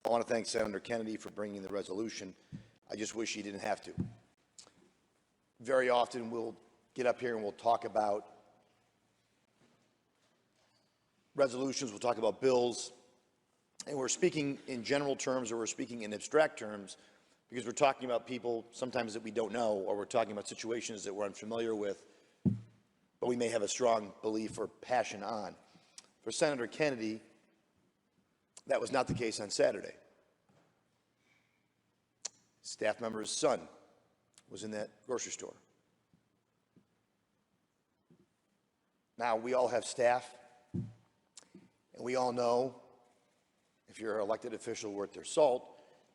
I want to thank Senator Kennedy for bringing the resolution. I just wish he didn't have to. Very often we'll get up here and we'll talk about resolutions, we'll talk about bills, and we're speaking in general terms or we're speaking in abstract terms because we're talking about people sometimes that we don't know, or we're talking about situations that we're unfamiliar with, but we may have a strong belief or passion on. For Senator Kennedy, that was not the case on Saturday. Staff member's son was in that grocery store. Now, we all have staff, and we all know, if you're an elected official worth their salt,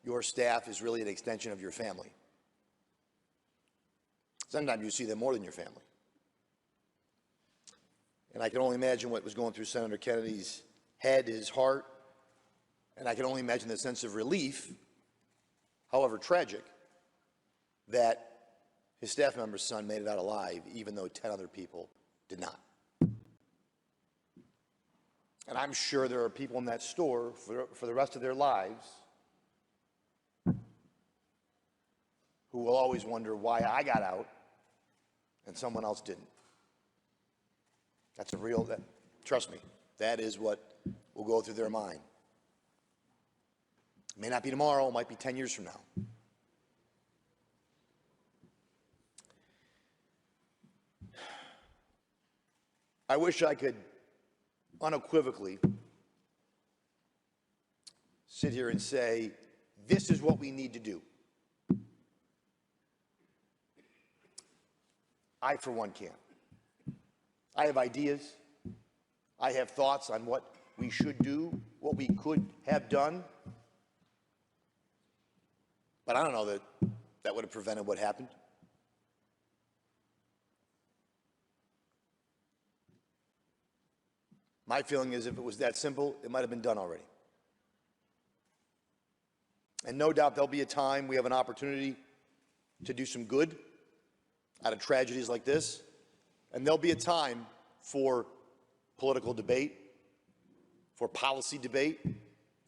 your staff is really an extension of your family. Sometimes you see them more than your family. And I can only imagine what was going through Senator Kennedy's head, his heart, and I can only imagine the sense of relief, however tragic, that his staff member's son made it out alive, even though 10 other people did not. And I'm sure there are people in that store for the rest of their lives who will always wonder why I got out and someone else didn't. That's a real, trust me, that is what will go through their mind. It may not be tomorrow, it might be 10 years from now. I wish I could unequivocally sit here and say, this is what we need to do. I, for one, can't. I have ideas. I have thoughts on what we should do, what we could have done. But I don't know that that would have prevented what happened. My feeling is if it was that simple, it might have been done already. And no doubt there'll be a time we have an opportunity to do some good out of tragedies like this. And there'll be a time for political debate, for policy debate,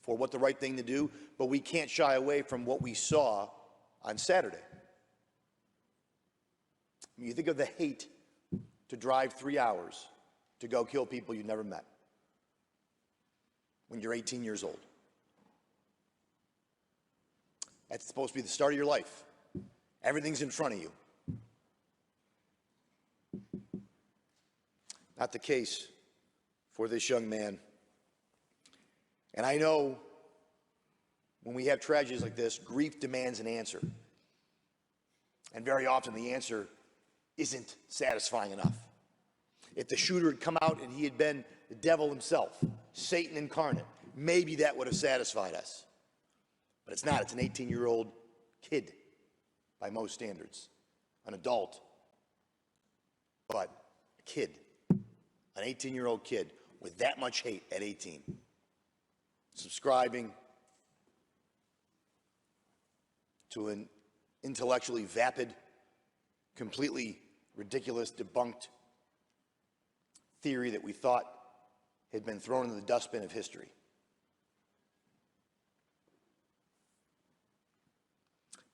for what the right thing to do. But we can't shy away from what we saw on Saturday. I mean, you think of the hate to drive 3 hours to go kill people you never met when you're 18 years old. That's supposed to be the start of your life. Everything's in front of you. Not the case for this young man. And I know when we have tragedies like this, grief demands an answer. And very often the answer isn't satisfying enough. If the shooter had come out and he had been the devil himself, Satan incarnate, maybe that would have satisfied us. But it's not. It's an 18-year-old kid by most standards, an adult, but a kid, an 18-year-old kid with that much hate at 18, subscribing to an intellectually vapid, completely ridiculous, debunked theory that we thought had been thrown into the dustbin of history.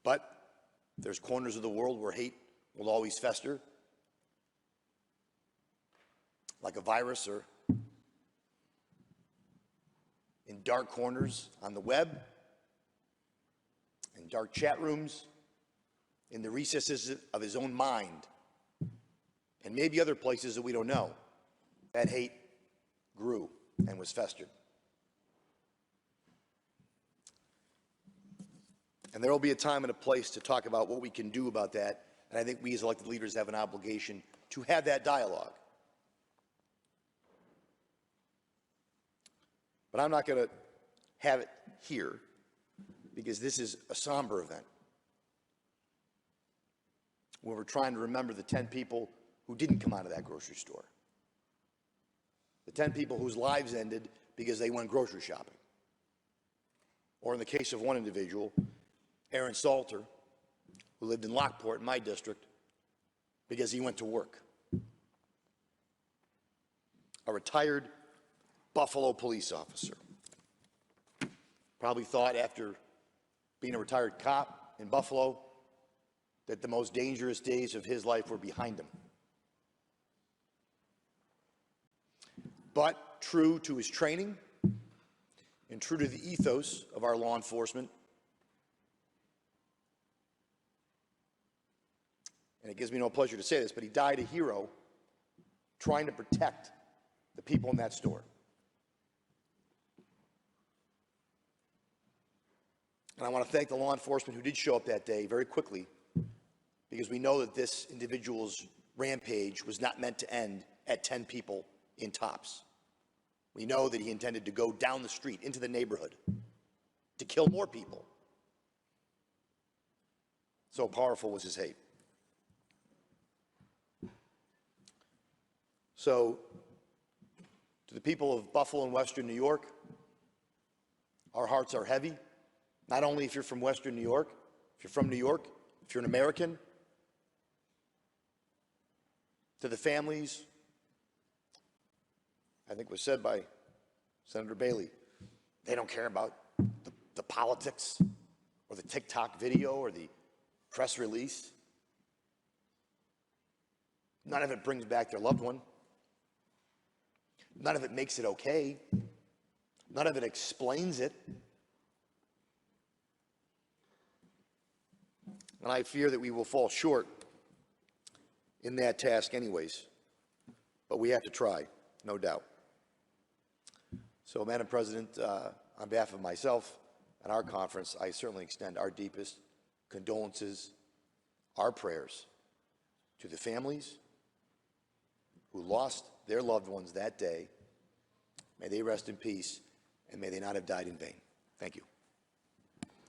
But there's corners of the world where hate will always fester, like a virus, or in dark corners on the web, in dark chat rooms, in the recesses of his own mind, and maybe other places that we don't know. That hate grew and was festered. And there will be a time and a place to talk about what we can do about that, and I think we as elected leaders have an obligation to have that dialogue. But I'm not going to have it here because this is a somber event where we're trying to remember the 10 people who didn't come out of that grocery store. The 10 people whose lives ended because they went grocery shopping. Or in the case of one individual, Aaron Salter, who lived in Lockport in my district, because he went to work. A retired Buffalo police officer. Probably thought after being a retired cop in Buffalo that the most dangerous days of his life were behind him. But true to his training and true to the ethos of our law enforcement, and it gives me no pleasure to say this, but he died a hero trying to protect the people in that store. And I want to thank the law enforcement who did show up that day very quickly, because we know that this individual's rampage was not meant to end at 10 people in tops. We know that he intended to go down the street into the neighborhood to kill more people. So powerful was his hate. So, to the people of Buffalo and Western New York, our hearts are heavy. Not only if you're from Western New York, if you're from New York, if you're an American. To the families, I think was said by Senator Bailey, they don't care about the politics or the TikTok video or the press release. None of it brings back their loved one. None of it makes it okay. None of it explains it. And I fear that we will fall short in that task anyways. But we have to try, no doubt. So, Madam President, on behalf of myself and our conference, I certainly extend our deepest condolences, our prayers to the families who lost their loved ones that day. May they rest in peace, and may they not have died in vain. Thank you.